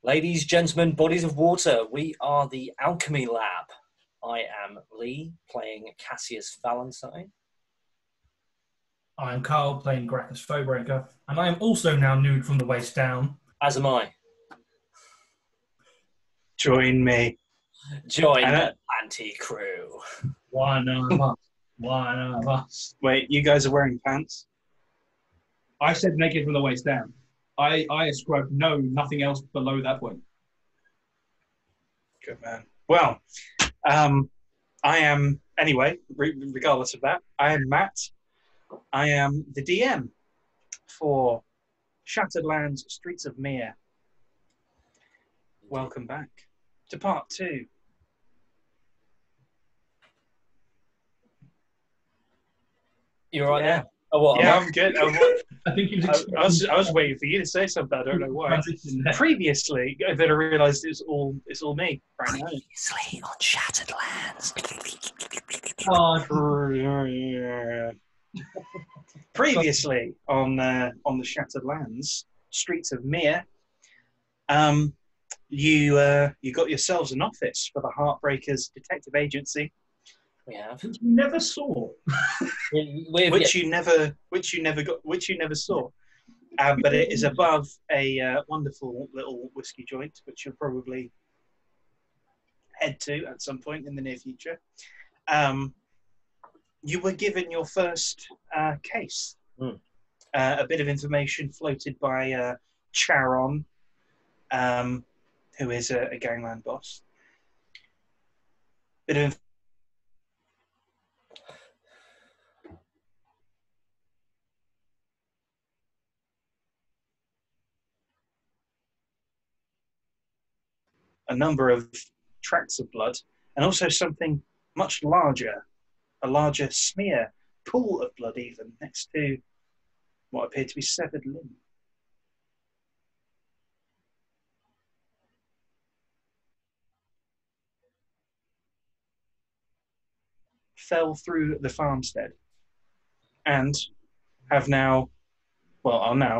Ladies, gentlemen, bodies of water, we are the Alchemy Lab. I am Lee, playing Cassius Valentine. I am Carl, playing Graccus Foebreaker, and I am also now nude from the waist down. As am I. Join me. Join the anti-crew. One of us. One of us. Wait, you guys are wearing pants? I said naked from the waist down. I ascribed nothing else below that point. Good man. Well, I am, anyway, regardless of that, I am Matt. I am the DM for Shattered Lands, Streets of Mihre. Welcome back to part 2. You all right Yeah. there? Oh, what? Yeah, I'm good. I think he I was waiting for you to say something. I don't know why. Previously, then I realised it's all me right now. Previously on Shattered Lands. Previously on the Shattered Lands, Streets of Mihre, you got yourselves an office for the Heartbreakers Detective Agency. We have. Which you never saw. Which you never saw. But it is above a wonderful little whiskey joint, which you'll probably head to at some point in the near future. You were given your first case. A bit of information floated by Charon, who is a gangland boss. Bit of a number of tracks of blood, and also something much larger, a larger smear, pool of blood even, next to what appeared to be severed limb. Fell through the farmstead, and are now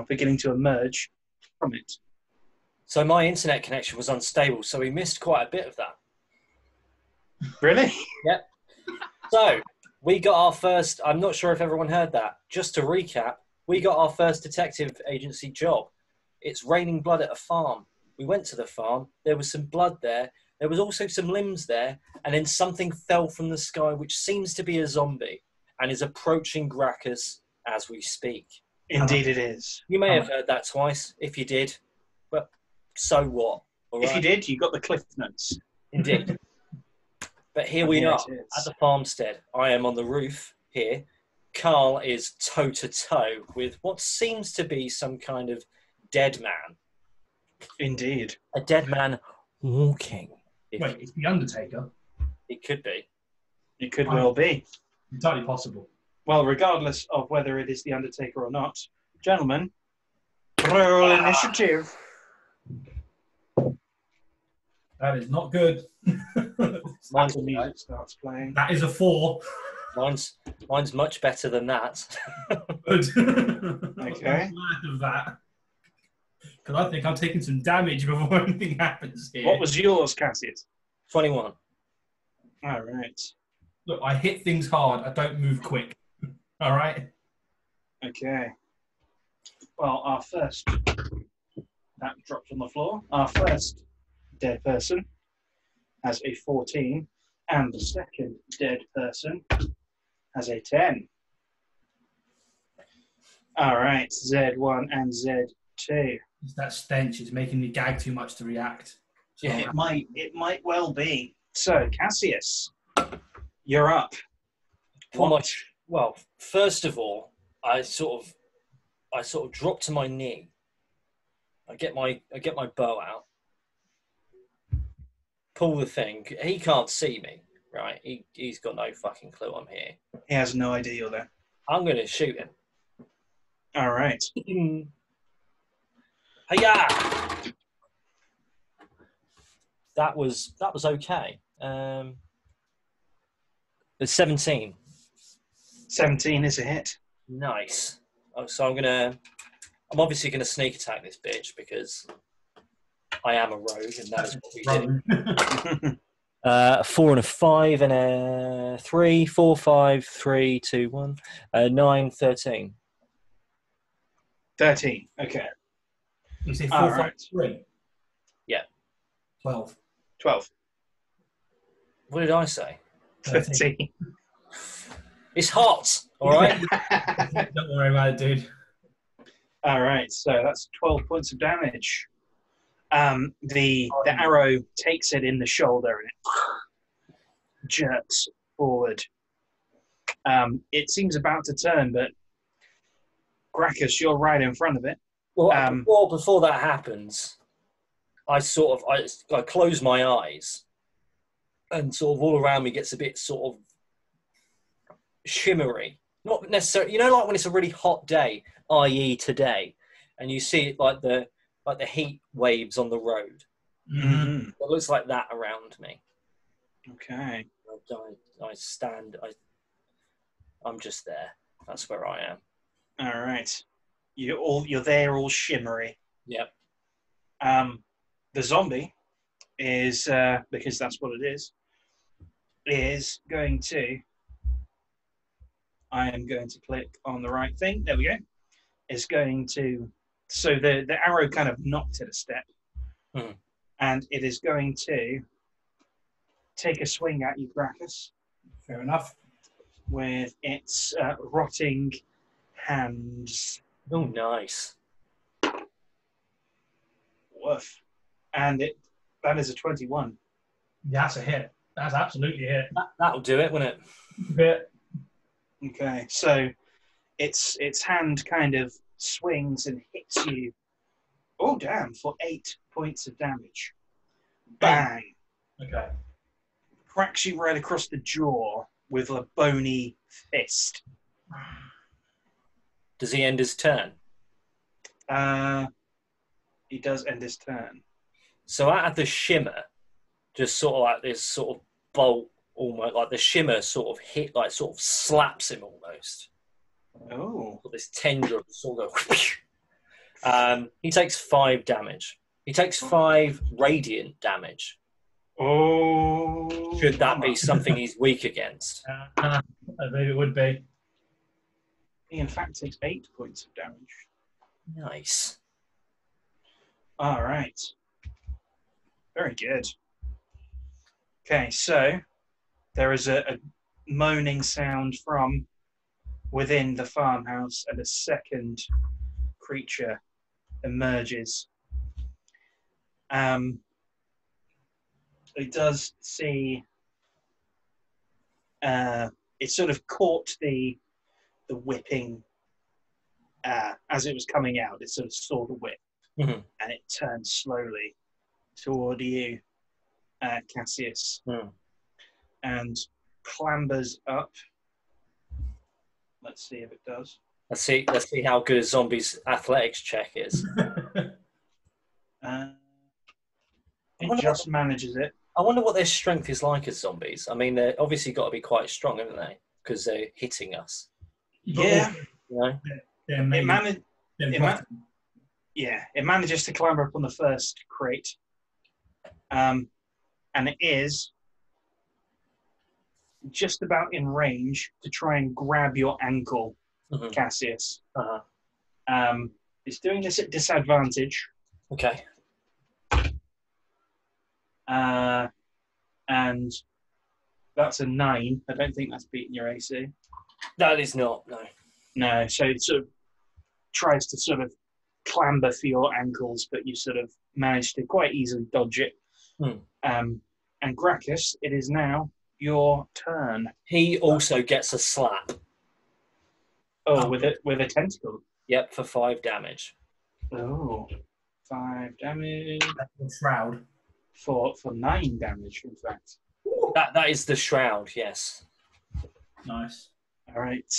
beginning to emerge from it. So my internet connection was unstable, so we missed quite a bit of that. Really? Yep. So we got our first, I'm not sure if everyone heard that. Just to recap, we got our first detective agency job. It's raining blood at a farm. We went to the farm. There was some blood there. There was also some limbs there. And then something fell from the sky, which seems to be a zombie and is approaching Graccus as we speak. Indeed it is. You may have heard that twice. If you did, but so what? All if right? you did, you got the cliff notes. Indeed. But here we are at the farmstead. I am on the roof here. Carl is toe-to-toe with what seems to be some kind of dead man. Indeed. A dead man walking. Wait, it's the Undertaker? It could be. It could well be. Entirely possible. Well, regardless of whether it is the Undertaker or not, gentlemen, roll initiative. That is not good. Mine's, the music starts playing. That is a 4. mine's much better than that. Good. Okay. I'm glad of that. Because I think I'm taking some damage before anything happens here. What was yours, Cassius? 21. All right. Look, I hit things hard. I don't move quick. All right? Okay. Well, our first... That dropped on the floor. Our first dead person has a 14, and the second dead person has a 10. All right, Z1 and Z2. It's that stench. It's making me gag too much to react. So Yeah, it might well be. So, Cassius, you're up. Well, first of all, I sort of drop to my knee. I get my bow out. Pull the thing. He can't see me, right? He's got no fucking clue I'm here. He has no idea you're there. I'm going to shoot him. All right. Hiya! That was okay. It's 17. 17 is a hit. Nice. Oh, so I'm obviously gonna sneak attack this bitch because I am a rogue, and that is what we do. Rogue. 4 and a 5 and a 3. 4, 5, 3, 2, 1. 9, 13. 13. Okay. You say 4, All 5, right. 3? Yeah. 12. 12. What did I say? 13. It's hot, all right? Don't worry about it, dude. All right, so that's 12 points of damage. The arrow takes it in the shoulder and it jerks forward. It seems about to turn, but Graccus, you're right in front of it. Well, before that happens, I close my eyes, and sort of all around me gets a bit sort of shimmery. Not necessarily, like when it's a really hot day, i.e. today, and you see it like the heat waves on the road. Mm-hmm. It looks like that around me. Okay. I stand. I'm just there. That's where I am. All right. You're there, all shimmery. Yep. The zombie is because that's what it is going to. I am going to click on the right thing. There we go. Is going to. So the arrow kind of knocked it a step, and it is going to take a swing at you, Graccus. Fair enough. With its rotting hands. Oh, nice. Woof. And that is a 21. That's a hit. That's absolutely a hit. That'll do it, won't it? Hit. Okay, so its hand kind of swings and hits you. Oh, damn, for 8 points of damage. Bang. Okay. Cracks you right across the jaw with a bony fist. Does he end his turn? He does end his turn. So out of the shimmer, just sort of like this sort of bolt, almost like the shimmer sort of hit, like sort of slaps him almost. Oh. This tendril sort of. He takes 5 damage. He takes 5 radiant damage. Oh. Should that be something he's weak against? I believe it would be. He, in fact, takes 8 points of damage. Nice. All right. Very good. Okay, so there is a moaning sound from within the farmhouse, and a second creature emerges. It does see. It sort of caught the whipping as it was coming out. It sort of saw the whip, and it turned slowly toward you, Cassius, and clambers up. Let's see if it does. Let's see how good a zombie's athletics check is. It just manages it. I wonder what their strength is like as zombies. I mean, they're obviously got to be quite strong, haven't they? Because they're hitting us. Yeah. You know? It manages to climber up on the first crate. And it is just about in range to try and grab your ankle, Cassius. It's doing this at disadvantage. Okay. And that's a 9. I don't think that's beating your AC. That is not, no. No, so it sort of tries to sort of clamber for your ankles, but you sort of manage to quite easily dodge it. And Graccus, it is now your turn. He also gets a slap. Oh, with a tentacle. Yep, for 5 damage. Oh, 5 damage. Shroud. For 9 damage, in fact. That is the shroud, yes. Nice. All right.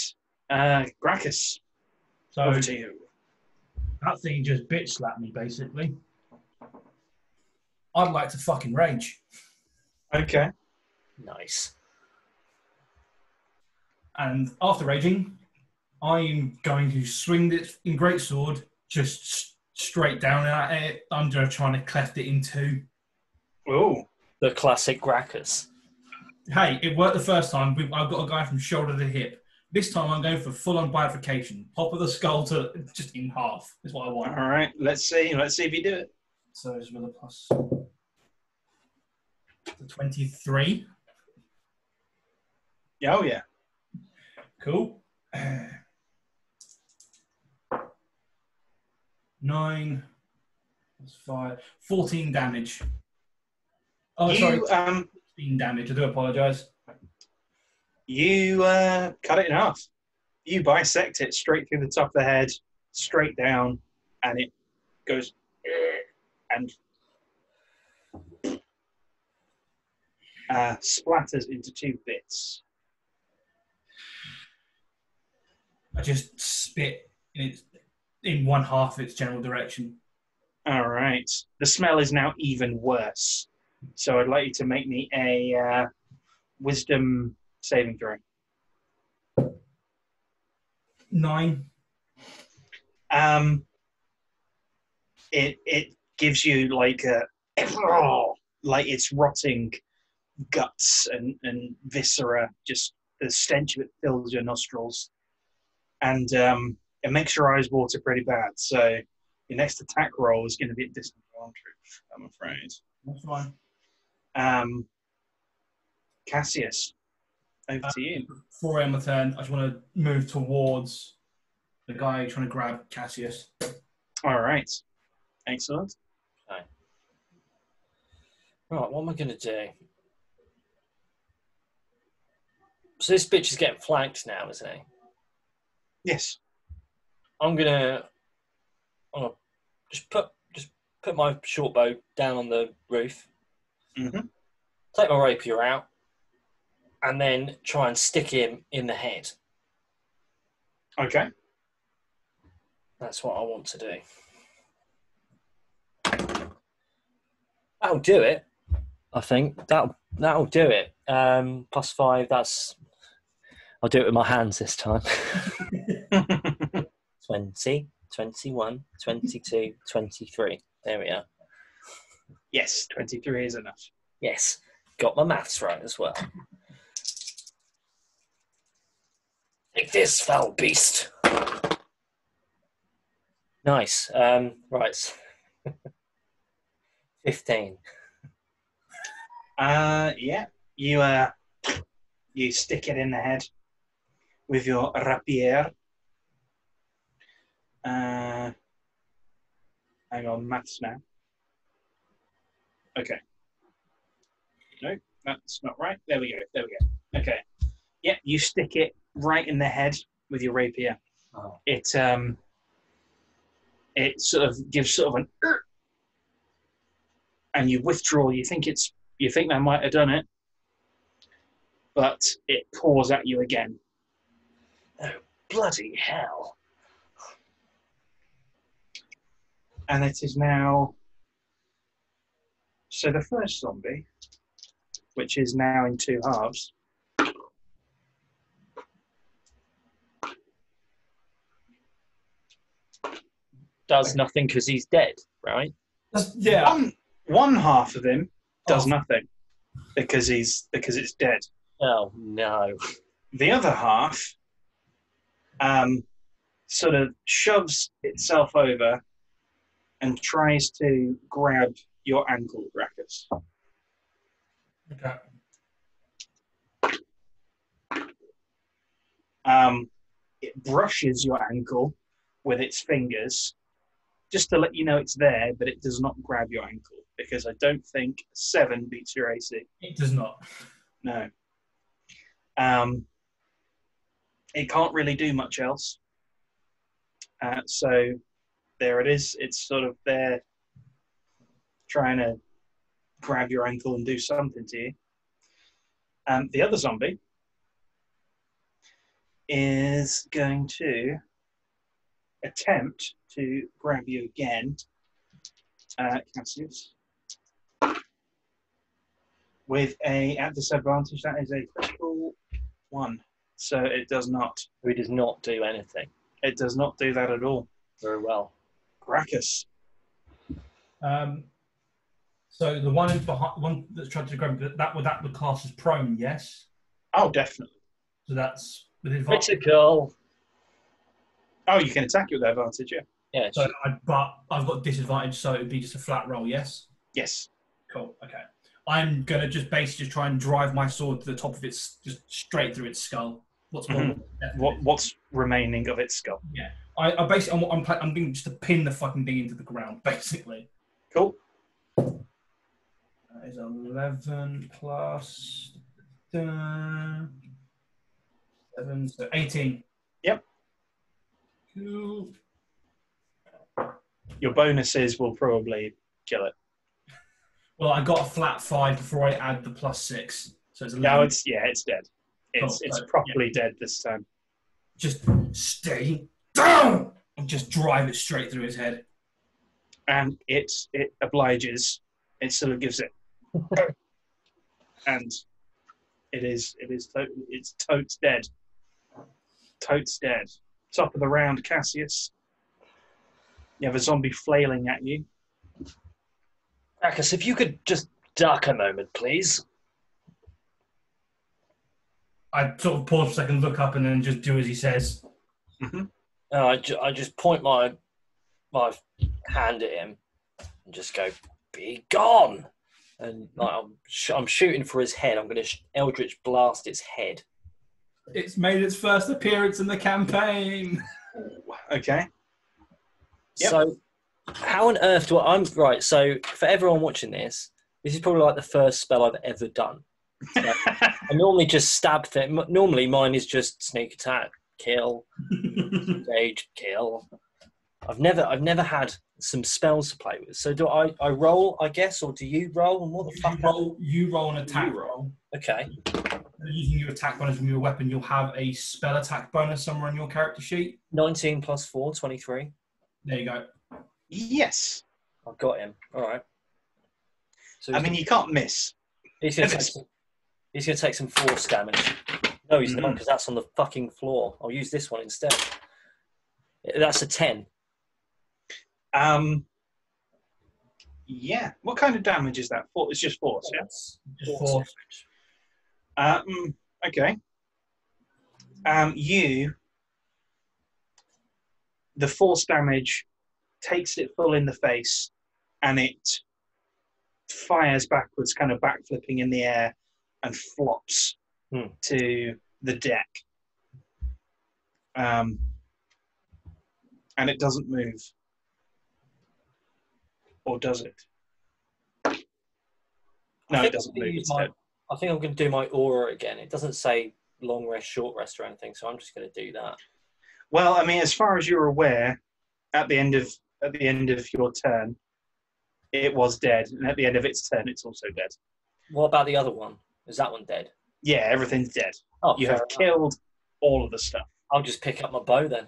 Graccus, So over to you. that thing just bitch slapped me, basically. I'd like to fucking rage. Okay. Nice. And after raging, I'm going to swing this in greatsword just straight down at it. I'm going to try to cleft it in two. Oh, The classic Graccus. Hey, it worked the first time. I've got a guy from shoulder to hip. This time I'm going for full-on bifurcation. Top of the skull to just in half is what I want. all right. Let's see. Let's see if you do it. So it's with a plus 23. Oh, yeah. Cool. 9 plus 5. 14 damage. Oh, sorry. 16 damage. I do apologise. You cut it in half. You bisect it straight through the top of the head, straight down, and it goes and splatters into 2 bits. I just spit in one half of its general direction. All right. The smell is now even worse. So I'd like you to make me a wisdom saving throw. 9. It gives you like like it's rotting guts and viscera. Just the stench of it fills your nostrils, and it makes your eyes water pretty bad. So your next attack roll is going to be at disadvantage, I'm afraid. That's fine. Cassius, over to you. Before I end my turn, I just want to move towards the guy trying to grab Cassius. All right. Excellent. Okay. Right, what am I going to do? So this bitch is getting flanked now, isn't he? Yes. I'm gonna just put my short bow down on the roof. Mm-hmm. Take my rapier out, and then try and stick him in the head. Okay. That's what I want to do. That'll do it. I think that'll do it. +5. I'll do it with my hands this time. 20, 21, 22, 23. There we are. Yes, 23 is enough. Yes, got my maths right as well. Take this, foul beast. Nice. Right. 15. Yeah. You stick it in the head with your rapier. Hang on, maths now. Okay. No, that's not right. There we go. Okay. Yeah, you stick it right in the head with your rapier. Oh. It sort of gives sort of an and you withdraw. You think that might have done it, but it pours at you again. Oh, bloody hell. And it is now... So the first zombie, which is now in 2 halves, does nothing because he's dead, right? Yeah. One half of him does nothing because it's dead. Oh, no. The other half sort of shoves itself over and tries to grab your ankle, Graccus. Okay. It brushes your ankle with its fingers, just to let you know it's there, but it does not grab your ankle, because I don't think 7 beats your AC. It does not. No. It can't really do much else. So there it is. It's sort of there trying to grab your ankle and do something to you. The other zombie is going to attempt to grab you again, Cassius, with at disadvantage. That is a critical 1. So it does not. He does not do anything. It does not do that at all. Very well. Graccus. So the one one that's tried to grab that would class as prone, yes. Oh, definitely. So that's with advantage. Critical. Oh, you can attack it with advantage, yeah. Yeah. So but I've got disadvantage, so it'd be just a flat roll, yes. Yes. Cool. Okay. I'm gonna just basically just try and drive my sword to the top of its, just straight through its skull. What's What's remaining of its skull? Yeah. I basically I'm going just to pin the fucking thing into the ground, basically. Cool. That is 11 plus 7, so 18. Yep. Cool. Your bonuses will probably kill it. Well, I got a flat 5 before I add the +6, so it's 11. No, it's dead. It's Cool. properly dead this time. Just stay down and just drive it straight through his head. And it obliges. It sort of gives it, and it's totes dead. Totes dead. Top of the round, Cassius. You have a zombie flailing at you. Graccus, if you could just duck a moment, please. I sort of pause for a second, look up, and then just do as he says. Mm-hmm. I just point my hand at him and just go, "Be gone!" And like, I'm shooting for his head. I'm going to Eldritch blast its head. It's made its first appearance in the campaign. Okay. Yep. So, how on earth do I'm right? So, for everyone watching this is probably like the first spell I've ever done. So, I normally just stab things. Normally, mine is just sneak attack, kill, engage, kill. I've never had some spells to play with. So, do I roll? I guess, or do you roll? And what the fuck? You roll an attack roll. Okay. Using your attack bonus from your weapon, you'll have a spell attack bonus somewhere on your character sheet. 19 plus 4, 23. There you go. Yes. I've got him. All right. So I mean, you can't miss. he's going to take some force damage. No, he's not, because that's on the fucking floor. I'll use this one instead. That's a 10. Yeah. What kind of damage is that? It's just force, yeah? Just force. Okay. The force damage takes it full in the face, and it fires backwards, kind of backflipping in the air, and flops to the deck. And it doesn't move. Or does it? No, it doesn't move. It's dead. I think I'm going to do my aura again. It doesn't say long rest, short rest, or anything, so I'm just going to do that. Well, I mean, as far as you're aware, at the end of your turn, it was dead, and at the end of its turn, it's also dead. What about the other one? Is that one dead? Yeah, everything's dead. Oh, you have killed all of the stuff. I'll just pick up my bow then.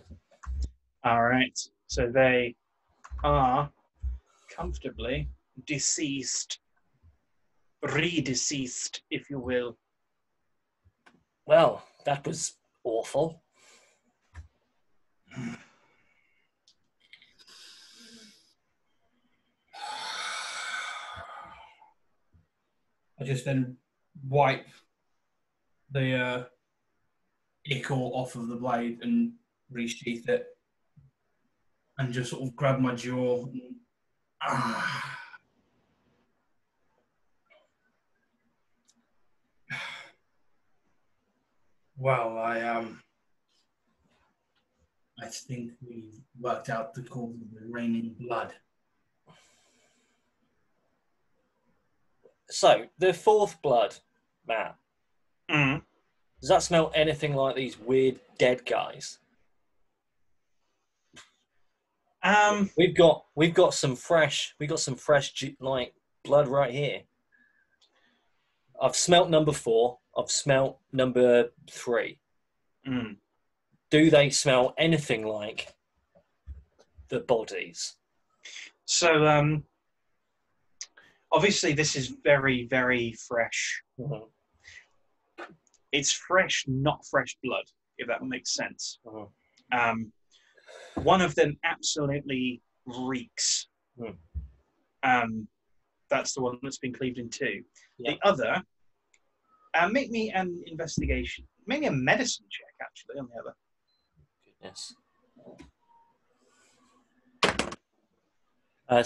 All right. So they are comfortably deceased, redeceased, if you will. Well, that was awful. I just then wipe the ichor off of the blade and resheath it, and just sort of grab my jaw. Well, I think we worked out the cause of the raining blood. So, the fourth blood, Matt, Mm. does that smell anything like these weird dead guys? We've got some fresh like blood right here. I've smelt number 4. I've smelt number 3. Mm. Do they smell anything like the bodies? So, obviously, this is very, very fresh. Mm-hmm. It's fresh, not fresh blood, if that makes sense. Mm-hmm. One of them absolutely reeks. Hmm. That's the one that's been cleaved in two. Yeah. The other, make me an investigation, maybe a medicine check actually on the other. Goodness.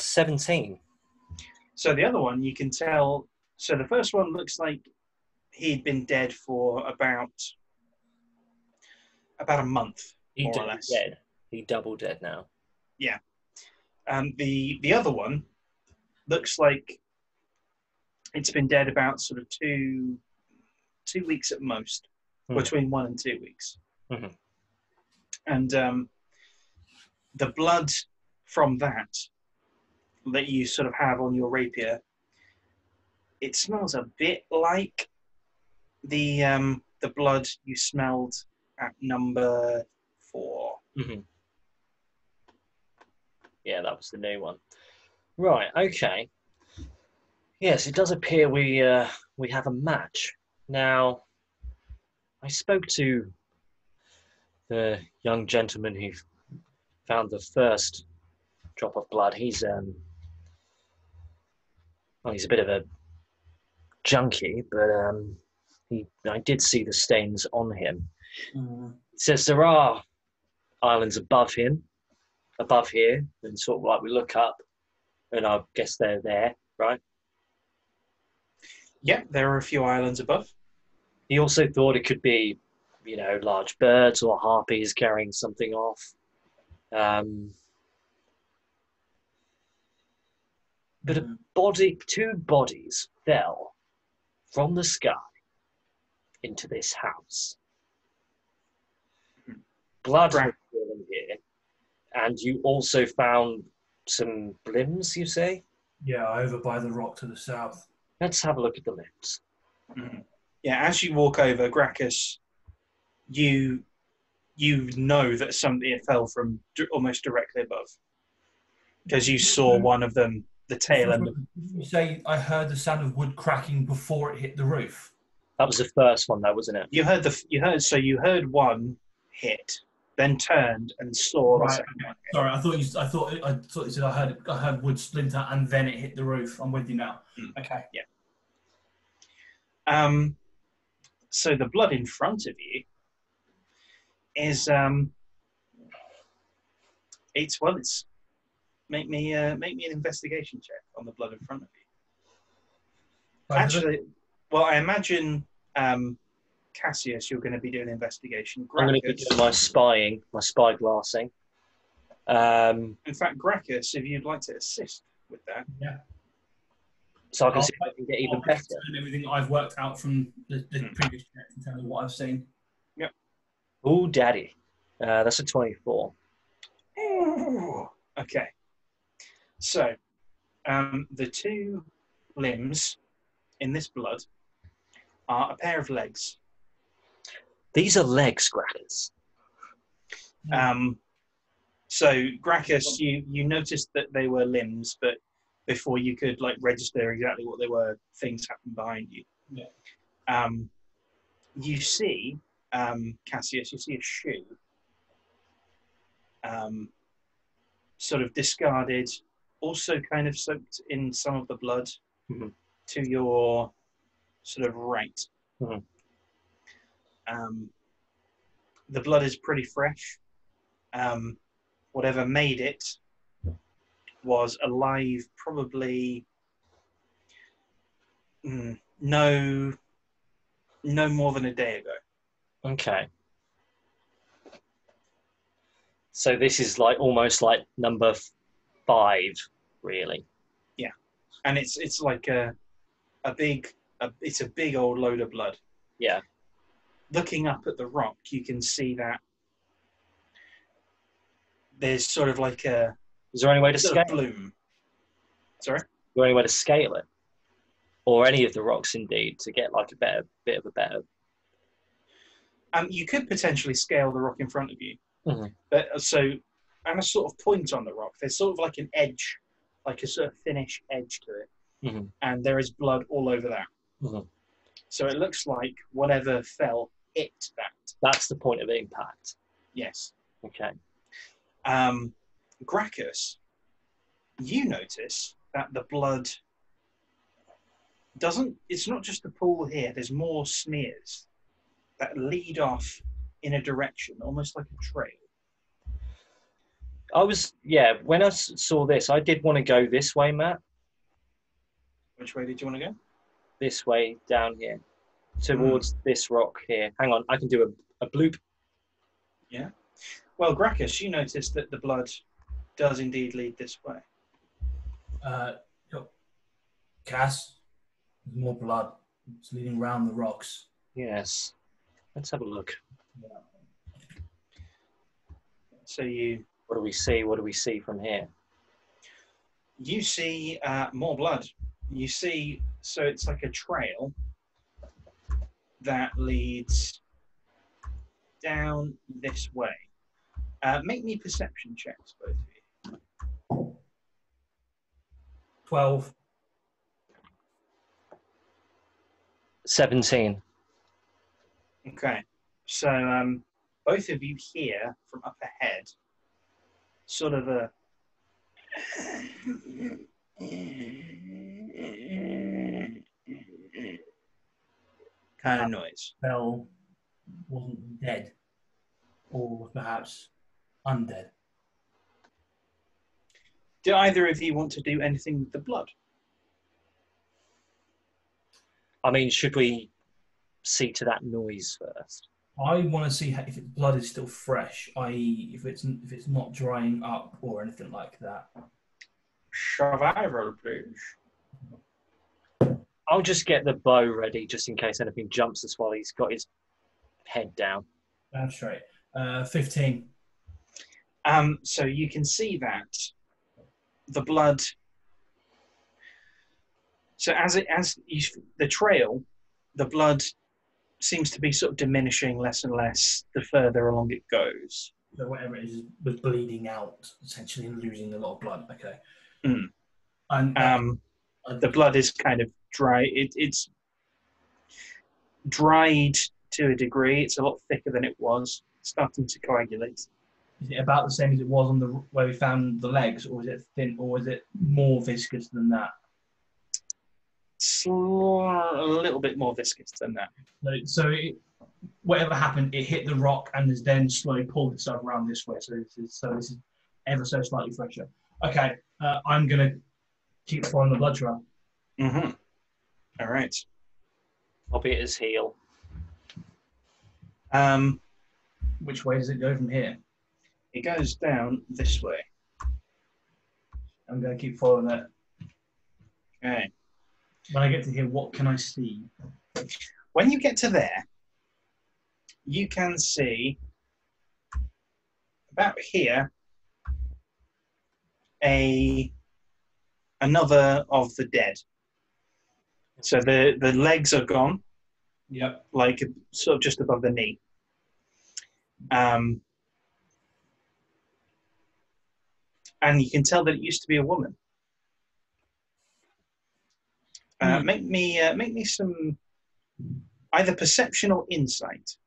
17. So the other one, you can tell. So the first one looks like he'd been dead for about a month, He more or double less. dead. He double dead now. Yeah. The other one looks like it's been dead about sort of 2 weeks at most, between 1 and 2 weeks. Mhm. And the blood from that you sort of have on your rapier, it smells a bit like the blood you smelled at number 4. Mm-hmm. Yeah, that was the new one. Right. Okay. Yes, it does appear we have a match now. I spoke to the young gentleman who found the first drop of blood. He's he's a bit of a junkie, but I did see the stains on him. It says there are islands above here, and sort of like we look up, and I guess they're there, right? Yeah, there are a few islands above. He also thought it could be, large birds or harpies carrying something off. But two bodies fell from the sky into this house. Blood was falling here, and you also found some limbs, you say? Yeah, over by the rock to the south. Let's have a look at the limbs. Mm-hmm. Yeah, as you walk over, Graccus, you know that something fell from almost directly above, because you saw one of them, the tail end. You say I heard the sound of wood cracking before it hit the roof. That was the first one, though, wasn't it? You heard one hit, then turned and saw the second one. Sorry, I thought you said I heard wood splinter and then it hit the roof. I'm with you now. Okay. Yeah. So the blood in front of you is it's make me an investigation check on the blood in front of you. Actually, well, I imagine Cassius, you're going to be doing an investigation. I'm going to be doing my spy glassing. In fact, Graccus, if you'd like to assist with that. Yeah. So I can see if I can get even better. Everything I've worked out from the previous check in terms of what I've seen. Yep. Oh, daddy. That's a 24. Ooh. Okay. So, the two limbs in this blood are a pair of legs. These are legs, Graccus. So, Graccus, you noticed that they were limbs, but before you could register exactly what they were, things happened behind you. Yeah. You see, Cassius, you see a shoe, sort of discarded, also kind of soaked in some of the blood to your sort of right. Mm-hmm. The blood is pretty fresh. Whatever made it was alive probably no more than a day ago. Okay. So this is almost like number 5, really. Yeah, and it's like a big old load of blood. Yeah. Looking up at the rock, you can see that there's sort of like a. Is there any way to scale it? Bloom. Sorry? Is there any way to scale it? Or any of the rocks, indeed, to get a bit of a better... You could potentially scale the rock in front of you. Mm-hmm. But and a sort of point on the rock. There's sort of like an edge, like a sort of thinnish edge to it. Mm-hmm. And there is blood all over that. Mm-hmm. So it looks like whatever fell hit that. That's the point of impact. Yes. Okay. Graccus, you notice that the blood doesn't. It's not just a pool here. There's more smears that lead off in a direction, almost like a trail. When I saw this, I did want to go this way, Matt. Which way did you want to go? This way, down here, towards this rock here. Hang on, I can do a bloop. Yeah. Well, Graccus, you noticed that the blood does indeed lead this way. Cass, there's more blood. It's leading round the rocks. Yes. Let's have a look. So you... What do we see? What do we see from here? You see more blood. You see, so it's like a trail that leads down this way. Make me perception checks, both of you. 12. 17. Okay, so both of you hear from up ahead sort of a kind of noise. Bell wasn't dead, or perhaps undead. Do either of you want to do anything with the blood? I mean, should we see to that noise first? I want to see if its blood is still fresh, i.e., if it's not drying up or anything like that. Survival, please. I'll just get the bow ready, just in case anything jumps us while he's got his head down. That's right. 15. So you can see that the blood. So the trail, the blood seems to be sort of diminishing less and less the further along it goes. So whatever it is was bleeding out, essentially, and losing a lot of blood. Okay. Mm. And the blood is kind of dry. It's dried to a degree. It's a lot thicker than it was, starting to coagulate. Is it about the same as it was on the where we found the legs, or is it thin, or is it more viscous than that? A little bit more viscous than that. Whatever happened, it hit the rock and has then slowly pulled itself around this way. So this is ever so slightly fresher. Okay, I'm gonna keep following the blood trail. Mm-hmm. All right. I'll be at his heel. Which way does it go from here? It goes down this way. I'm gonna keep following it. Okay. When I get to here, what can I see? When you get to there, you can see about here another of the dead. So the legs are gone. Yep. Like sort of just above the knee. And you can tell that it used to be a woman. Make me some either perception or insight.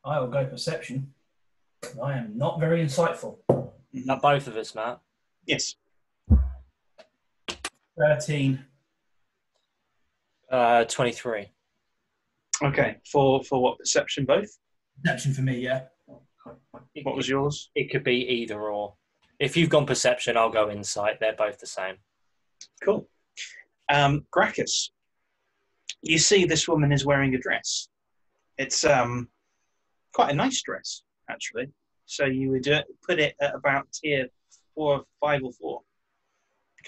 I will go perception. I am not very insightful. Not both of us, Matt. Yes. 13. 23. Okay. For what perception? Both. Perception for me, yeah. What was yours? It could be either or. If you've gone perception, I'll go insight. They're both the same. Cool. Graccus, you see this woman is wearing a dress. It's quite a nice dress, actually. So you would put it at about tier 4, 5 or 4.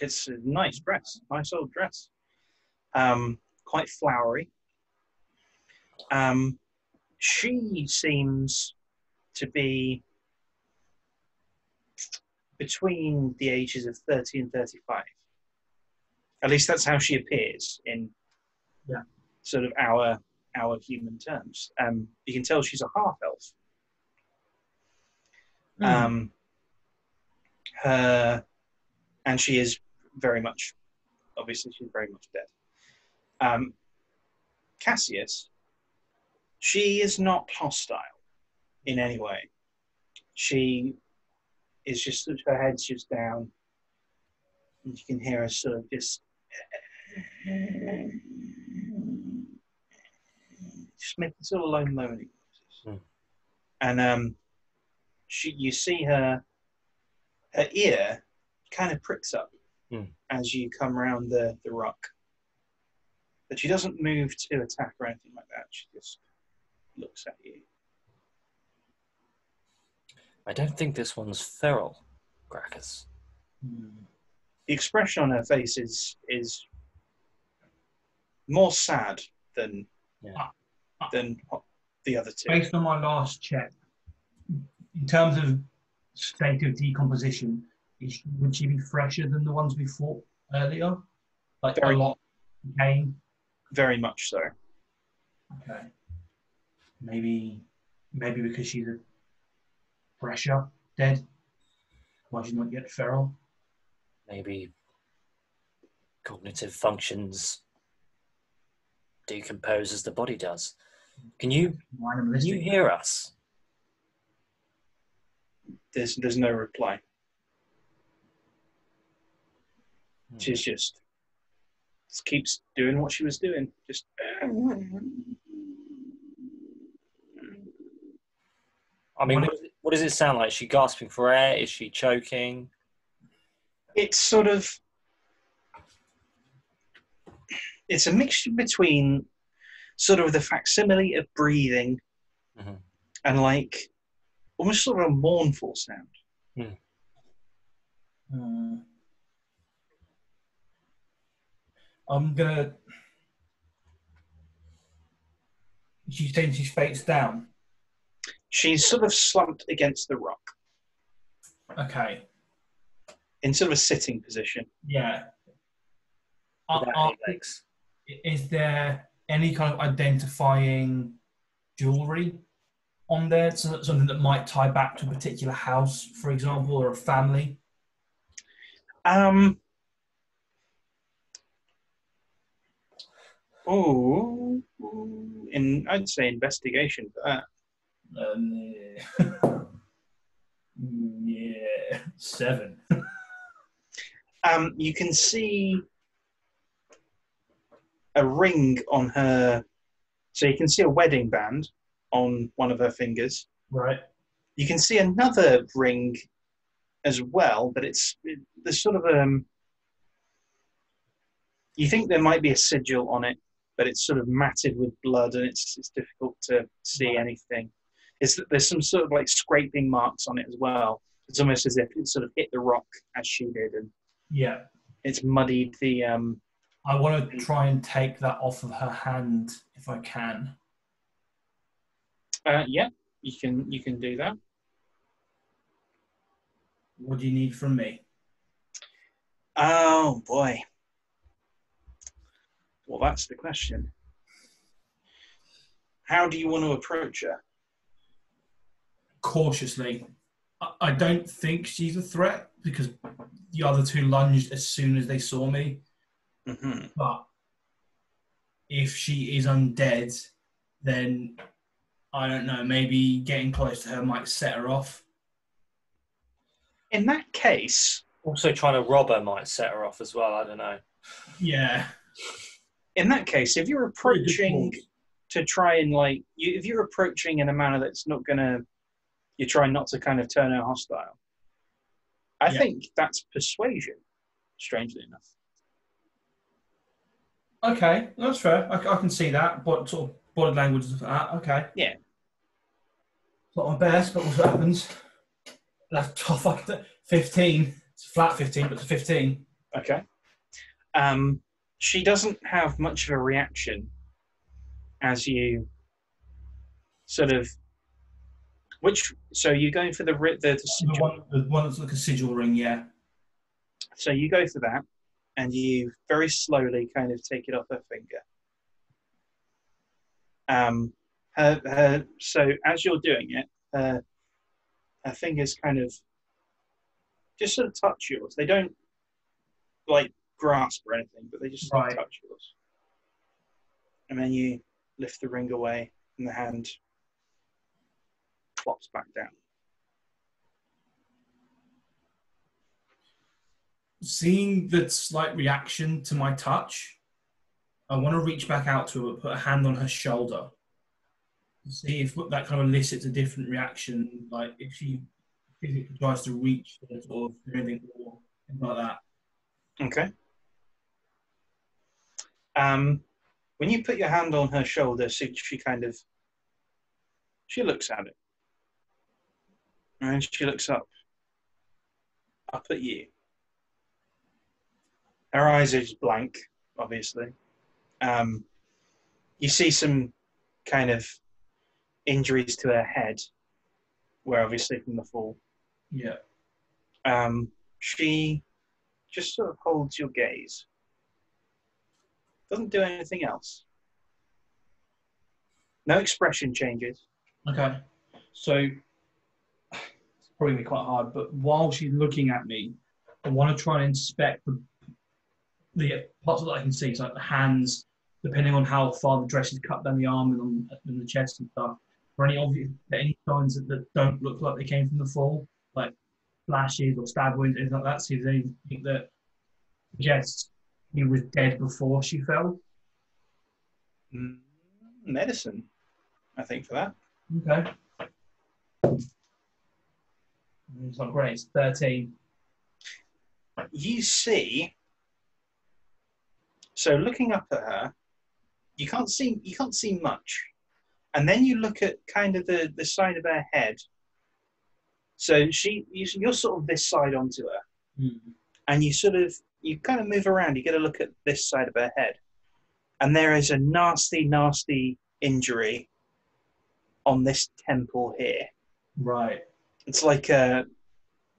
It's a nice dress, nice old dress. Quite flowery. She seems to be between the ages of 30 and 35. At least that's how she appears in sort of our human terms. You can tell she's a half-elf. And she is very much, obviously she's very much dead. Cassius, she is not hostile in any way. She is just her head's just down, and you can hear her sort of just making sort of low moaning noises. And you see her ear kind of pricks up as you come around the rock. But she doesn't move to attack or anything like that. She just looks at you. I don't think this one's feral, Graccus. The expression on her face is more sad than the other two. Based on my last check, in terms of state of decomposition, would she be fresher than the ones we fought earlier? Like Very, a lot decaying? Very much so. Okay. Maybe because she's a fresher dead. Why she's not yet feral? Maybe cognitive functions decompose as the body does. Can you hear us? There's no reply. She's just keeps doing what she was doing. Just. I mean, what does it sound like? Is she gasping for air? Is she choking? It's sort of. It's a mixture between sort of the facsimile of breathing and like almost sort of a mournful sound. I'm gonna. She's saying she's face down. She's sort of slumped against the rock. Okay. In sort of a sitting position. Yeah. Legs. Is there any kind of identifying jewellery on there? Something that might tie back to a particular house, for example, or a family? I'd say investigation for that. Yeah, 7. You can see a ring on her. So you can see a wedding band on one of her fingers. Right. You can see another ring as well, but there's sort of you think there might be a sigil on it, but it's sort of matted with blood, and it's difficult to see anything. There's some sort of like scraping marks on it as well. It's almost as if it sort of hit the rock as she did, and it's muddied the. I want to try and take that off of her hand if I can. Yeah, you can do that. What do you need from me? Oh boy. Well, that's the question. How do you want to approach her? Cautiously. I don't think she's a threat because the other two lunged as soon as they saw me. Mm-hmm. But if she is undead, then I don't know, maybe getting close to her might set her off. In that case... Also trying to rob her might set her off as well, I don't know. Yeah. In that case, if you're approaching to try and if you're approaching in a manner that's not going to... You're trying not to kind of turn her hostile. I think that's persuasion, strangely enough. Okay, that's fair. I can see that. But sort of body language is that. Okay. Yeah. Not my best, but what happens? That's tough. 15. It's a flat 15, but it's a 15. Okay. She doesn't have much of a reaction as you sort of... So you're going for the sigil? The one that's like a sigil ring, yeah. So you go for that, and you very slowly kind of take it off her finger. So as you're doing it, her fingers kind of just sort of touch yours. They don't grasp or anything, but they just sort of touch yours. And then you lift the ring away, and the hand plops back down. seeing the slight reaction to my touch, I want to reach back out to her, put a hand on her shoulder, to see if that kind of elicits a different reaction, like if she physically tries to reach or sort of do anything or anything like that. Okay. When you put your hand on her shoulder, she looks at it. And she looks up at you. Her eyes are just blank, obviously. You see some kind of injuries to her head, where obviously from the fall. Yeah. She just sort of holds your gaze. Doesn't do anything else. No expression changes. Okay. So it's probably gonna be quite hard, but while she's looking at me, I want to try and inspect the parts that I can see, so like the hands, depending on how far the dress is cut down the arm and the chest and stuff. For any signs that don't look like they came from the fall, like flashes or stab wounds, anything like that. See if there's anything that suggests he was dead before she fell. Medicine, I think, for that. Okay. It's not great. It's 13. You see. So looking up at her, you can't see much, and then you look at kind of the side of her head. So you're sort of this side onto her, and you kind of move around. You get a look at this side of her head, and there is a nasty injury on this temple here. Right. It's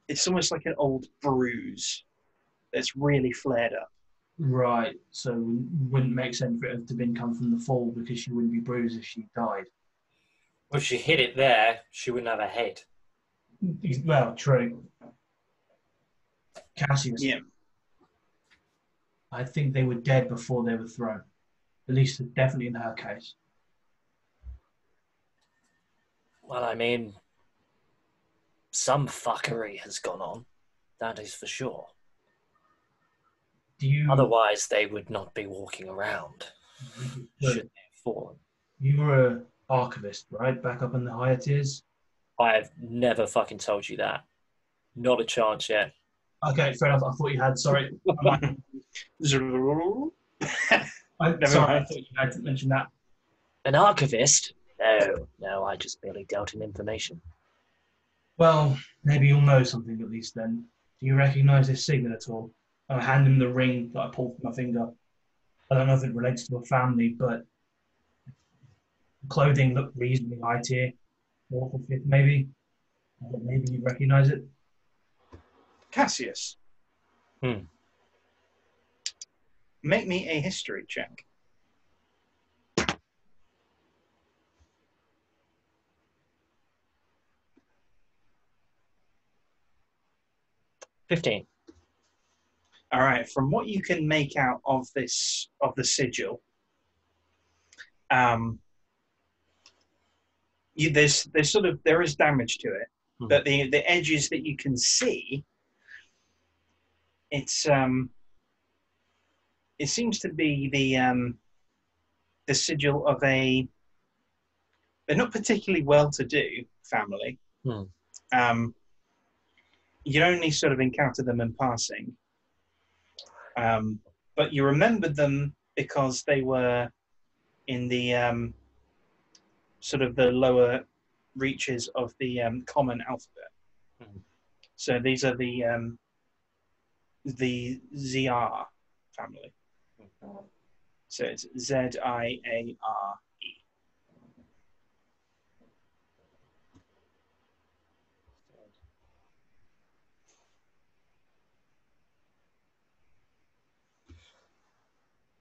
it's almost like an old bruise that's really flared up. Right. So it wouldn't make sense for it to have come from the fall because she wouldn't be bruised if she died. Well, if she hit it there, she wouldn't have a head. Well, true. Cassius. Yeah. I think they were dead before they were thrown. At least definitely in her case. Well, I mean, some fuckery has gone on. That is for sure. Otherwise, they would not be walking around. Should they have fallen? You were an archivist, right? Back up in the higher tiers? I have never fucking told you that. Not a chance yet. Okay, fair enough. I thought you had. Sorry. Never I mind. thought you had mentioned that. An archivist? No, I just merely dealt in information. Well, maybe you'll know something at least then. Do you recognise this signet at all? I hand him the ring that I pulled from my finger. I don't know if it relates to a family, but the clothing looked reasonably high tier. Awful fit, maybe. Maybe you recognise it. Cassius. Make me a history check. $15. All right. From what you can make out of the sigil, there is damage to it, but the edges that you can see, it seems to be the sigil of they're not particularly well-to-do family. You only sort of encounter them in passing, but you remember them because they were in the sort of the lower reaches of the common alphabet. So these are the ZR family. So it's ZIARE.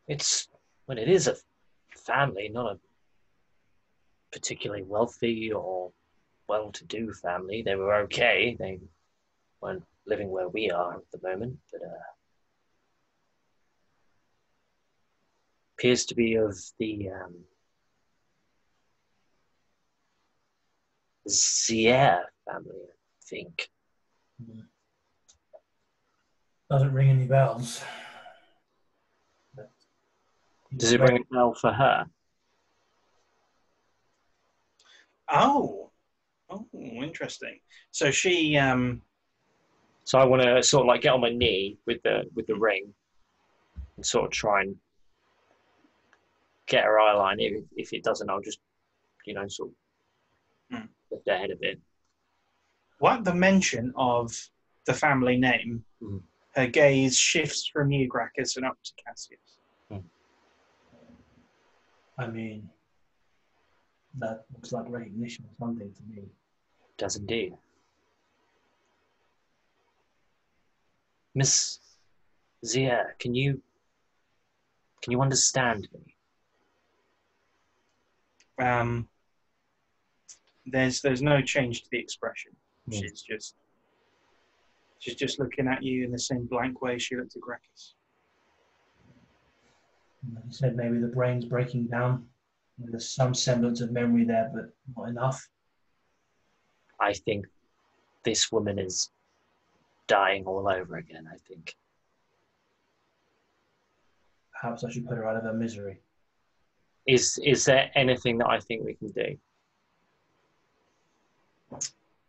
It is a family, not a particularly wealthy or well-to-do family. They were okay. They weren't living where we are at the moment, but appears to be of the Zier family, I think. Doesn't ring any bells. Does it ring a bell for her? Oh, interesting. So she, So I want to sort of like get on my knee with the ring and sort of try and get her eye line. If it doesn't, I'll just, sort of lift her head a bit. at the mention of the family name, her gaze shifts from you, Graccus, and up to Cassius. I mean, that looks like recognition or something to me. Does indeed. Miss Zia, can you understand me? There's no change to the expression. She's just looking at you in the same blank way she looked at Graccus. Like you said, maybe the brain's breaking down. There's some semblance of memory there, but not enough. I think this woman is dying all over again, I think. Perhaps I should put her out of her misery. Is there anything that I think we can do?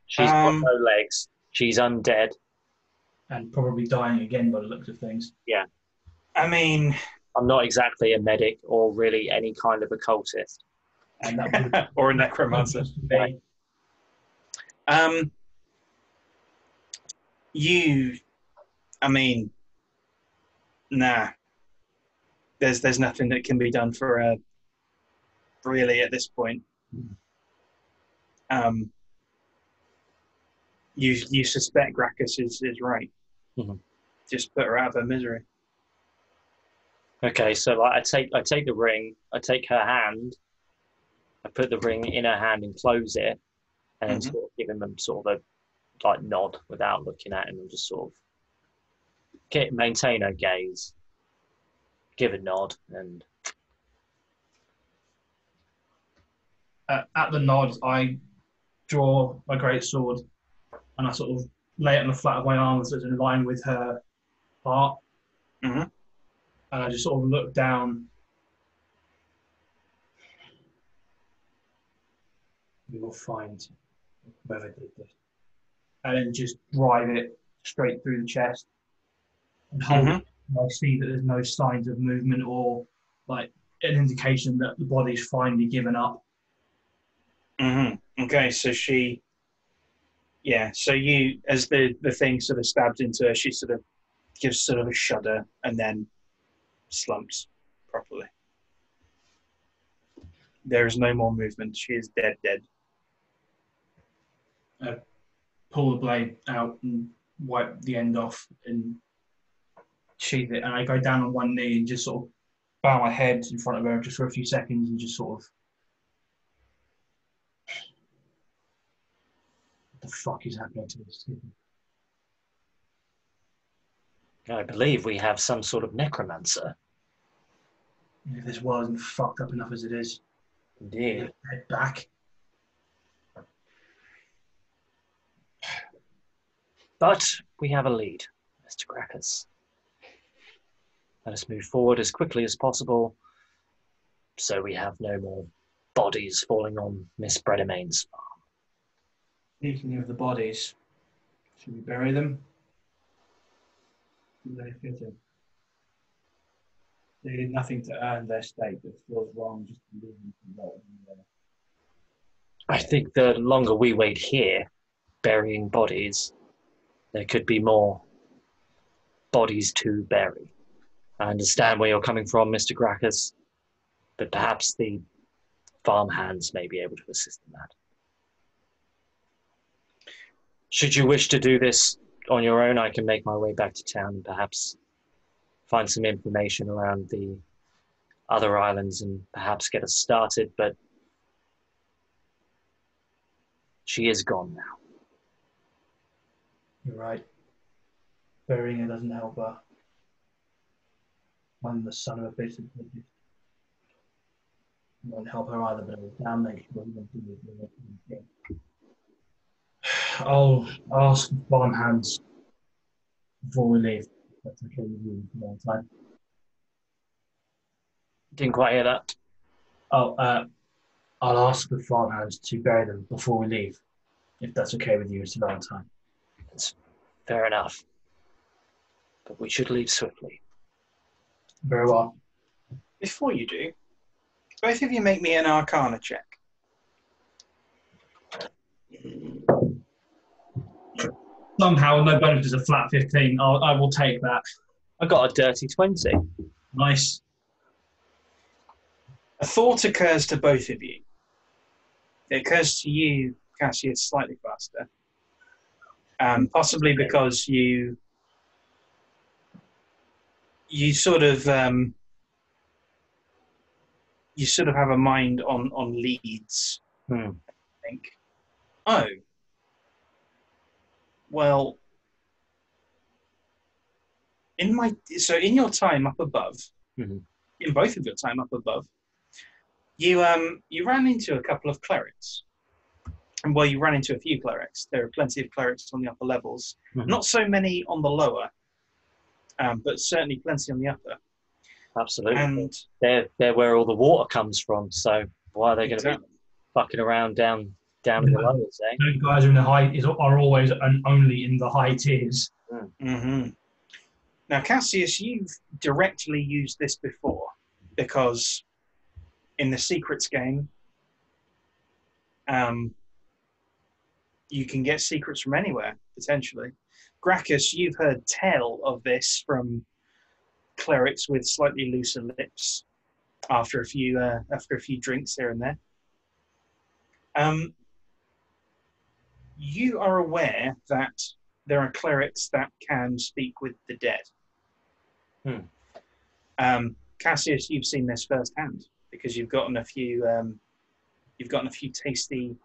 She's got no legs. She's undead. And probably dying again by the looks of things. Yeah. I mean... I'm not exactly a medic or really any kind of occultist. And that or a necromancer. Nah. There's nothing that can be done for her, really, at this point. You suspect Graccus is right. Just put her out of her misery. Okay, so like I take the ring, I take her hand, I put the ring in her hand and close it, and then sort of give him a sort of a like nod without looking at him, and just sort of maintain her gaze, give a nod, and at the nod, I draw my great sword and I sort of lay it on the flat of my arm so it's in line with her heart. And I just sort of look down. We will find whoever did this. And then just drive it straight through the chest. And hold it. I see that there's no signs of movement or like an indication that the body's finally given up. Okay, so she... Yeah, so you, as the thing sort of stabs into her, she sort of gives sort of a shudder and then slumps properly. There is no more movement. She is dead. I pull the blade out and wipe the end off and sheath it, and I go down on one knee and just sort of bow my head in front of her just for a few seconds and just sort of... What the fuck is happening to this kid? I believe we have some sort of necromancer. If this world isn't fucked up enough as it is, Indeed. head back. But we have a lead, Mr. Graccus. Let us move forward as quickly as possible so we have no more bodies falling on Miss Bredemain's farm. Speaking of the bodies, should we bury them? They fit in. They did nothing to earn their state. It feels wrong just to leave them to rot in there. I think the longer we wait here, burying bodies, there could be more bodies to bury. I understand where you're coming from, Mr. Graccus, but perhaps the farmhands may be able to assist in that. Should you wish to do this on your own, I can make my way back to town and perhaps find some information around the other islands and perhaps get us started, but she is gone now. You're right. Burying her doesn't help her. I'm the son of a bitch. It won't help her either, but it will damnation. I'll ask the farmhands before we leave. That's okay with you for a long time. Didn't quite hear that. Oh, I'll ask the farmhands to bury them before we leave, if that's okay with you, Mr. Valentine. It's fair enough. But we should leave swiftly. Very well. Before you do, both of you make me an Arcana check. Somehow, no bonus is a flat 15. I will take that. I got a dirty 20. Nice. A thought occurs to both of you. It occurs to you, Cassius, slightly faster. Possibly because you sort of have a mind on leads. I think. Oh. Well, in your time up above, in both of your time up above, you ran into a couple of clerics. And well, you ran into a few clerics. There are plenty of clerics on the upper levels. Not so many on the lower, but certainly plenty on the upper. Absolutely. And they're where all the water comes from. So why are they going to be fucking around down in the lowers, eh? Those guys are in the high are always and only in the high tiers. Now, Cassius, you've directly used this before, because in the secrets game, you can get secrets from anywhere, potentially. Graccus, you've heard tell of this from clerics with slightly looser lips after a few drinks here and there. You are aware that there are clerics that can speak with the dead. Cassius, you've seen this firsthand because you've gotten a few tasty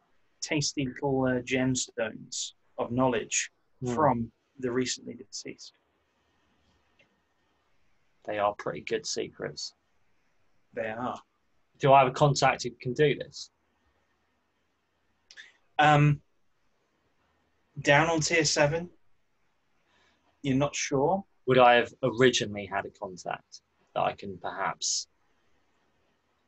little gemstones of knowledge from the recently deceased. They are pretty good secrets. They are. Do I have a contact who can do this? Down on tier 7, you're not sure? Would I have originally had a contact that I can perhaps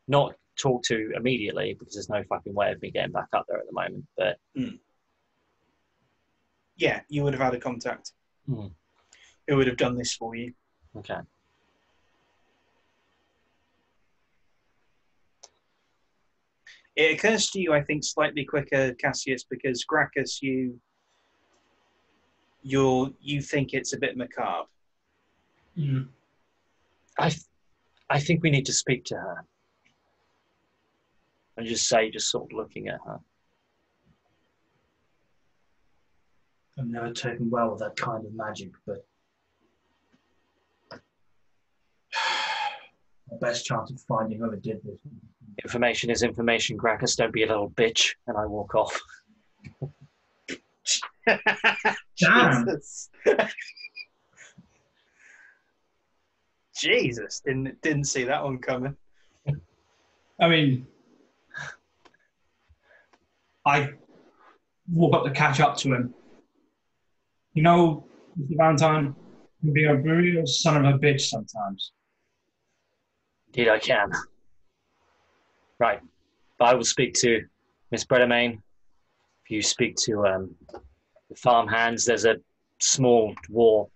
not talk to immediately, because there's no fucking way of me getting back up there at the moment, but... Yeah, you would have had a contact who would have done this for you. Okay. It occurs to you, I think, slightly quicker, Cassius, because Graccus, you think it's a bit macabre. I think we need to speak to her. And just sort of looking at her. I've never taken well with that kind of magic, but the best chance of finding whoever did this. Information is information, Graccus. Don't be a little bitch. And I walk off. Damn. Jesus, didn't see that one coming. I mean, I walk up to catch up to him. You know, Mr. Valentine can be a real son of a bitch sometimes. Indeed I can. Right. I will speak to Miss Breademain. If you speak to the farmhands, there's a small dwarf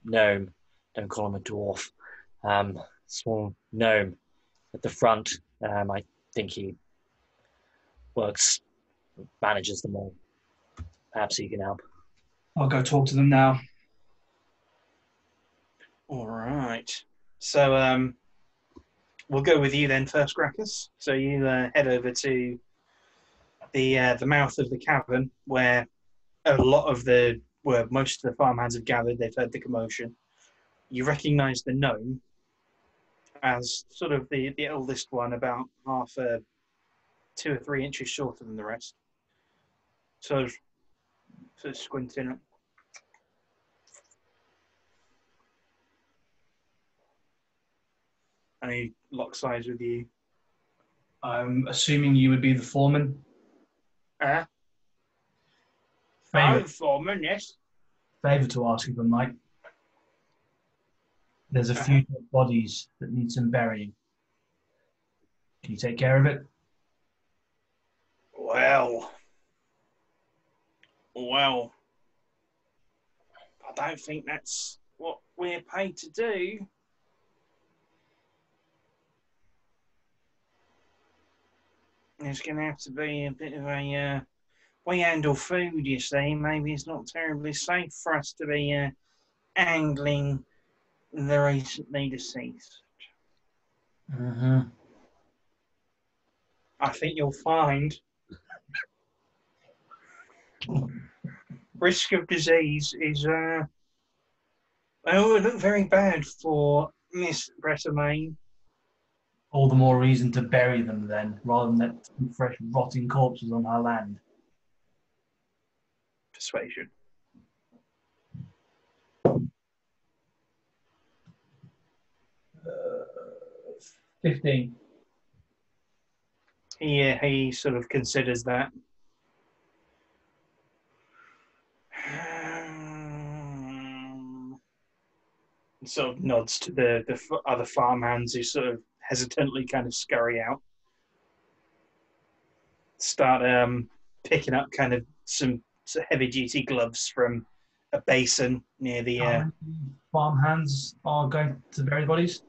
gnome. Don't call him a dwarf. Small gnome at the front. I think he manages them all. Perhaps he can help. I'll go talk to them now. All right. So we'll go with you then first, Graccus. So you head over to the mouth of the cavern where most of the farmhands have gathered. They've heard the commotion. You recognise the gnome as sort of the eldest one, about 2 or 3 inches shorter than the rest. Sort of squinting up. And he locks eyes with you. I'm assuming you would be the foreman. Foreman, yes. Favour to ask if I might. There's a few dead bodies that need some burying. Can you take care of it? Well, I don't think that's what we're paid to do. There's going to have to be a bit of a... we handle food, you see. Maybe it's not terribly safe for us to be angling the recently deceased. Mm-hmm. I think you'll find risk of disease is... it would look very bad for Miss Bretamain. All the more reason to bury them then, rather than let some fresh rotting corpses on our land. Persuasion. 15. He sort of considers that. Sort of nods to the other farmhands who sort of hesitantly kind of scurry out. Start picking up kind of some heavy-duty gloves from a basin near the... farmhands are going to bury the bodies?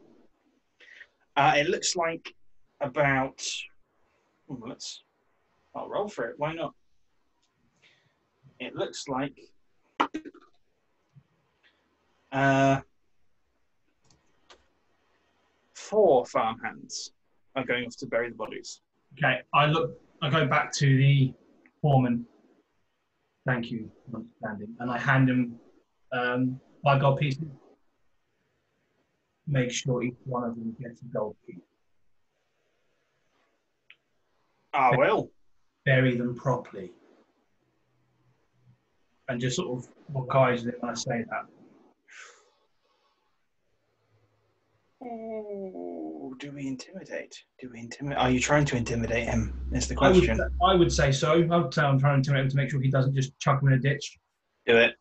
it looks like about... I'll roll for it. Why not? It looks like... 4 farmhands are going off to bury the bodies. Okay, I go back to the foreman. Thank you for understanding. And I hand him 5 gold pieces. Make sure each one of them gets a gold piece. I will. Bury them properly. And just sort of look eyes when I say that. Oh, do we intimidate? Are you trying to intimidate him? Is the question. I would say so. I would say I'm trying to intimidate him to make sure he doesn't just chuck him in a ditch. Do it.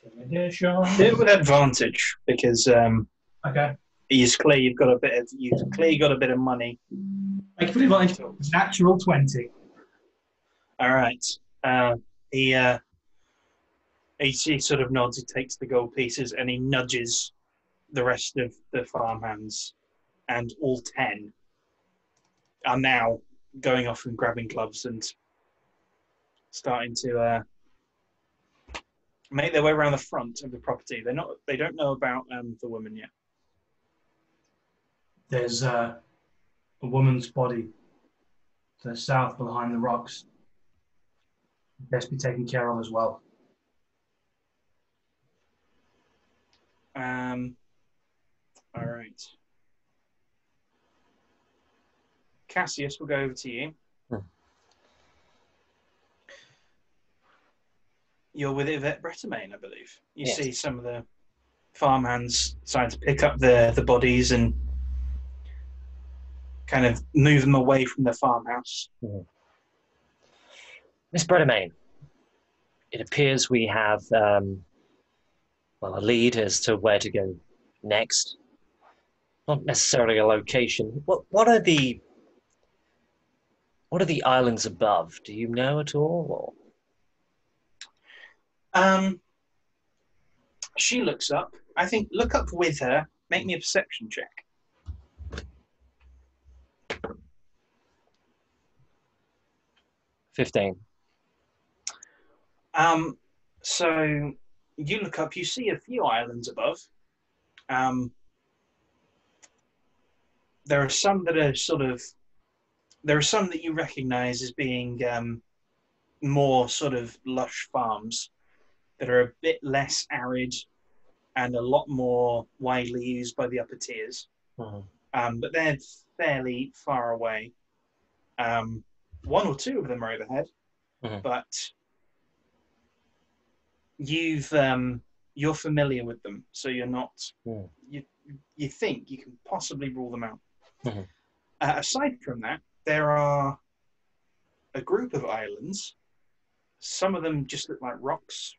Intimidation. Do it with advantage because Okay. you've clearly got a bit of money. Make it advantage. Natural 20. All right. He sort of nods. He takes the gold pieces and he nudges the rest of the farmhands, and all 10 are now going off and grabbing gloves and starting to make their way around the front of the property. They don't know about the woman yet. There's a woman's body to the south behind the rocks. Best be taken care of as well. All right. Cassius, we'll go over to you. You're with Yvette Bretamain, I believe. You Yes. see some of the farmhands starting to pick up the bodies and kind of move them away from the farmhouse. Miss Bretamain, it appears we have a lead as to where to go next. Not necessarily a location. What are the islands above? Do you know at all? Or? She looks up. I think look up with her. Make me a perception check. 15. So you look up. You see a few islands above. There are some that are there are some that you recognise as being more sort of lush farms that are a bit less arid and a lot more widely used by the upper tiers. But they're fairly far away. 1 or 2 of them are overhead, but you're familiar with them, so you're not. You think you can possibly rule them out. Aside from that, there are a group of islands. Some of them just look like rocks.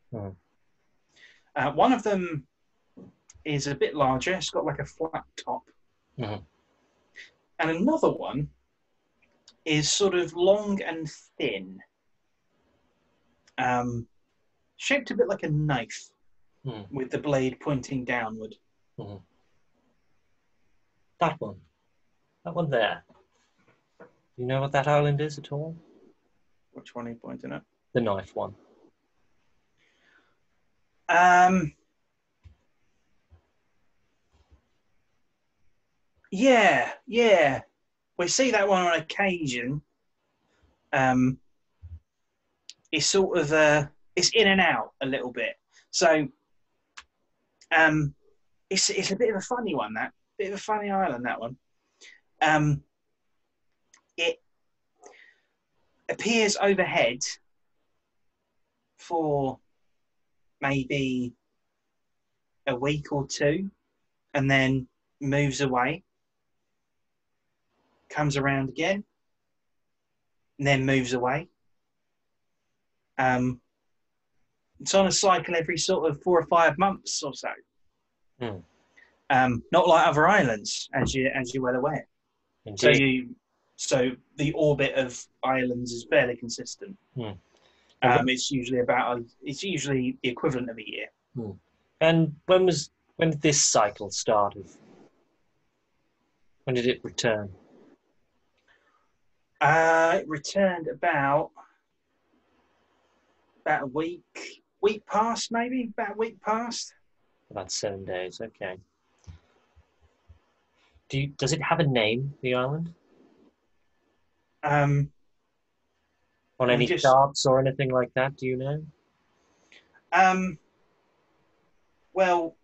One of them is a bit larger. It's got like a flat top. Mhm. And another one is sort of long and thin. Shaped a bit like a knife with the blade pointing downward. Mhm. That one. That one there. Do you know what that island is at all? Which one are you pointing at? The knife one. Yeah. We see that one on occasion. It's sort of it's in and out a little bit. So it's a bit of a funny one, that bit of a funny island, that one. It appears overhead for maybe a week or two, and then moves away, comes around again, and then moves away. It's on a cycle every sort of 4 or 5 months or so. Not like other islands, as you're well aware. Indeed. So the orbit of islands is fairly consistent. It's usually the equivalent of a year. And when did this cycle start? When did it return? It returned about a week past, maybe about a week past. About 7 days. Okay. Does it have a name, the island? On any charts or anything like that? Do you know? Well,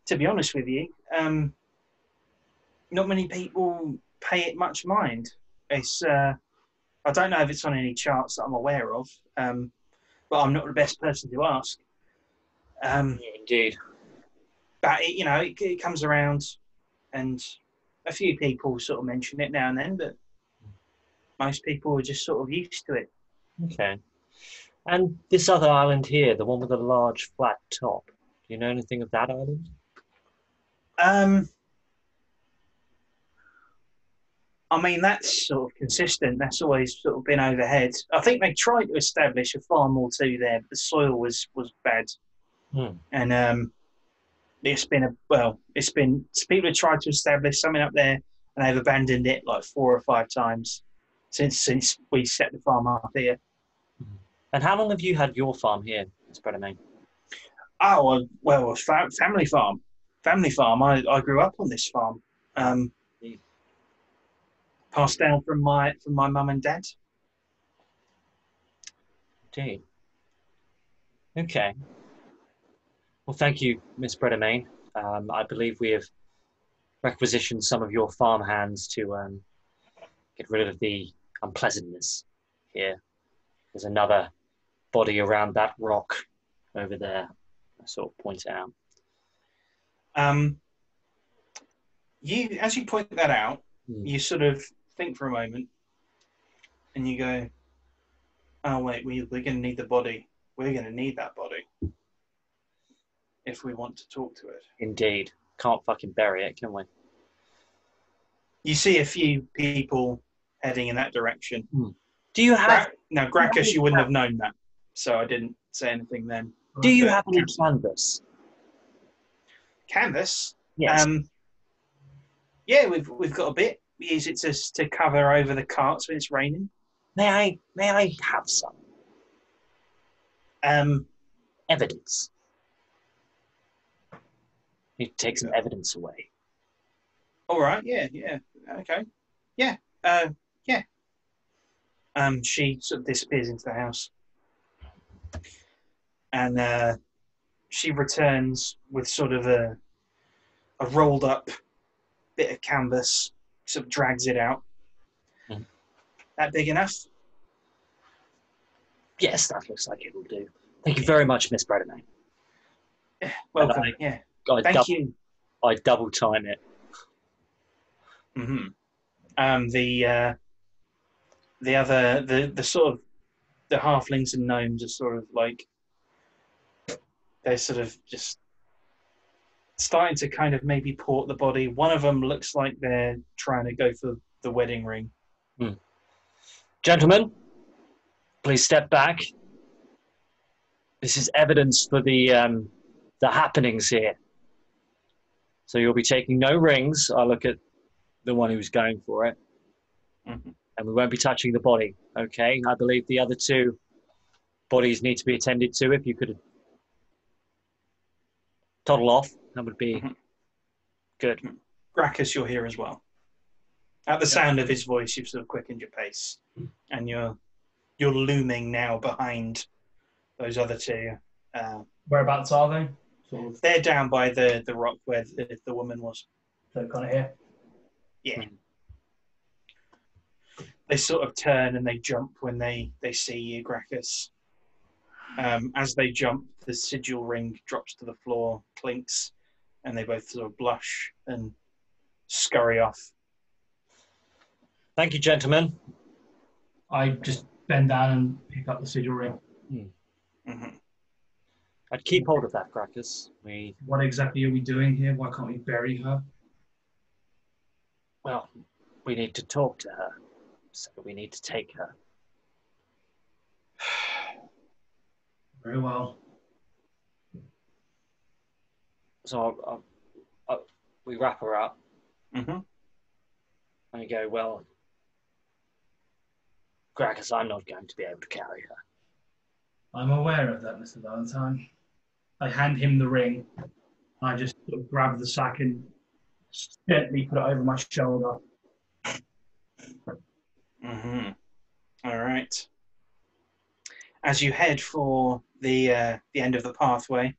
to be honest with you, not many people pay it much mind. It's I don't know if it's on any charts that I'm aware of, but I'm not the best person to ask. Indeed. But it comes around, and a few people sort of mention it now and then, but most people are just sort of used to it. Okay. And this other island here, the one with the large flat top, do you know anything of that island? I mean, that's sort of consistent. That's always sort of been overhead. I think they tried to establish a farm or two there, but the soil was bad. And people have tried to establish something up there, and they've abandoned it like 4 or 5 times since we set the farm up here. And how long have you had your farm here, Mr. Main? Oh, well, family farm. Family farm. I grew up on this farm. Passed down from my mum and dad. Indeed. Okay. Well, thank you, Miss Bredemain. I believe we have requisitioned some of your farm hands to get rid of the unpleasantness here. There's another body around that rock over there. I sort of point out. As you point that out, you sort of think for a moment, and you go, "Oh wait, we're going to need the body. We're going to need that body if we want to talk to it." Indeed, can't fucking bury it, can we? You see a few people heading in that direction. Do you have now, Graccus? You wouldn't have known that, so I didn't say anything then. Do you have any canvas? Canvas? Yes. Yeah, we've got a bit. We use it to cover over the carts when it's raining. May I have some? Evidence. You take some evidence away. All right. Yeah. Okay. Yeah. Yeah. She sort of disappears into the house, and she returns with sort of a rolled up bit of canvas. Sort of drags it out. That big enough? Yes, that looks like it will do. Thank you very much, Miss Bredemain. Yeah, welcome. Thank you. I double time it. The other sort of the halflings and gnomes are sort of like they're sort of just starting to kind of maybe port the body. One of them looks like they're trying to go for the wedding ring. Gentlemen, please step back. This is evidence for the happenings here. So you'll be taking no rings. I look at the one who's going for it. Mm-hmm. And we won't be touching the body, okay? I believe the other two bodies need to be attended to. If you could toddle off, that would be good. Graccus, you're here as well. At the sound of his voice, you've sort of quickened your pace, and you're looming now behind those other two. Whereabouts are they? Sort of. They're down by the rock where the woman was. So kind of here. Yeah. They sort of turn and they jump when they see you, Graccus. As they jump, the sigil ring drops to the floor, clinks, and they both sort of blush and scurry off. Thank you, gentlemen. I just bend down and pick up the sigil ring. Mm-hmm. I'd keep hold of that, Graccus. What exactly are we doing here? Why can't we bury her? Well, we need to talk to her, so we need to take her. Very well. So we wrap her up, Mm-hmm. and we go, well, Graccus, I'm not going to be able to carry her. I'm aware of that, Mr. Valentine. I hand him the ring. I just sort of grab the sack and gently put it over my shoulder. Mm-hmm. All right. As you head for the end of the pathway,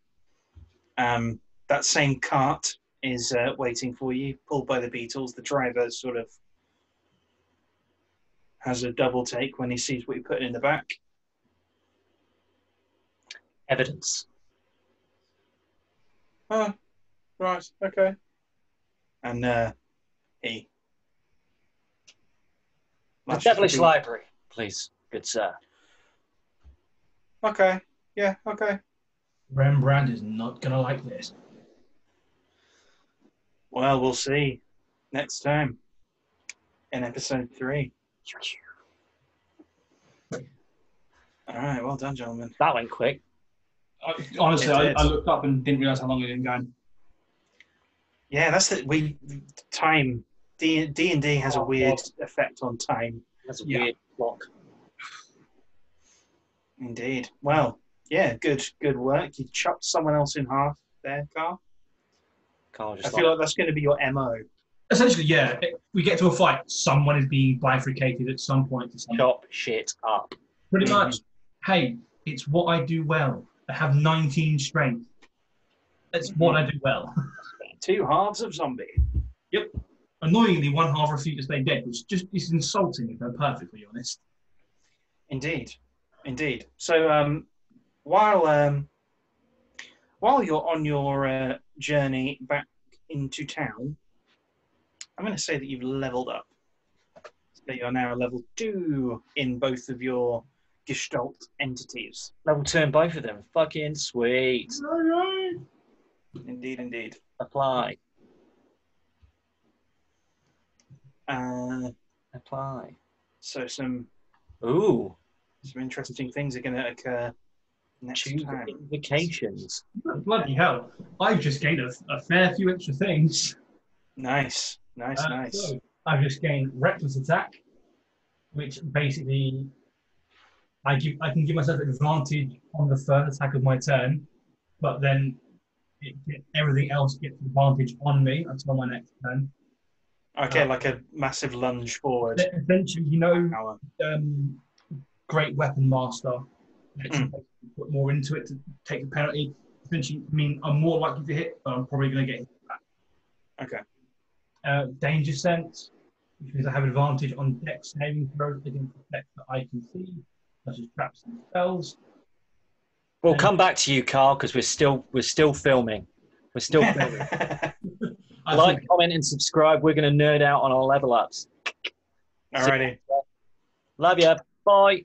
that same cart is waiting for you, pulled by the beetles. The driver sort of has a double take when he sees what you put in the back. Evidence. Oh, right, okay. And he... The Devilish Library, please, good sir. Okay, yeah, okay. Rembrandt is not going to like this. Well, we'll see next time in episode 3. All right, well done, gentlemen. That went quick. Honestly, I looked up and didn't realise how long it had been going. Yeah, that's the time. D&D has a weird effect on time. That's a weird clock. Indeed. Well, yeah, good work. You chopped someone else in half there, Carl. I feel like that's going to be your MO. Essentially, yeah. We get to a fight. Someone is being bifurcated at some point. Chop shit up. Pretty much. Hey, it's what I do well. I have 19 strength. That's what I do well. 2 halves of zombie. Yep. Annoyingly, one half refuse to stay dead, which just is insulting, if I'm perfectly honest. Indeed. So, while you're on your journey back into town, I'm going to say that you've leveled up. So you're now level 2 in both of your Gestalt entities. Level 2 in both of them. Fucking sweet. Indeed. Apply. Apply. So some interesting things are going to occur next time. Invocations. Bloody hell. I've just gained a fair few extra things. Nice. So I've just gained Reckless Attack, which basically I can give myself advantage on the first attack of my turn, but then everything else gets advantage on me until my next turn. Okay, like a massive lunge forward. Essentially, Great Weapon Master. Put more into it to take the penalty. Essentially, I'm more likely to hit, but I'm probably going to get hit back. Okay. Danger Sense, which means I have advantage on dex saving throws against effects that I can see, such as traps and spells. We'll come back to you, Carl, because we're still filming. We're still filming. Like, comment, and subscribe. We're going to nerd out on our level ups. Alrighty. Love you. Bye.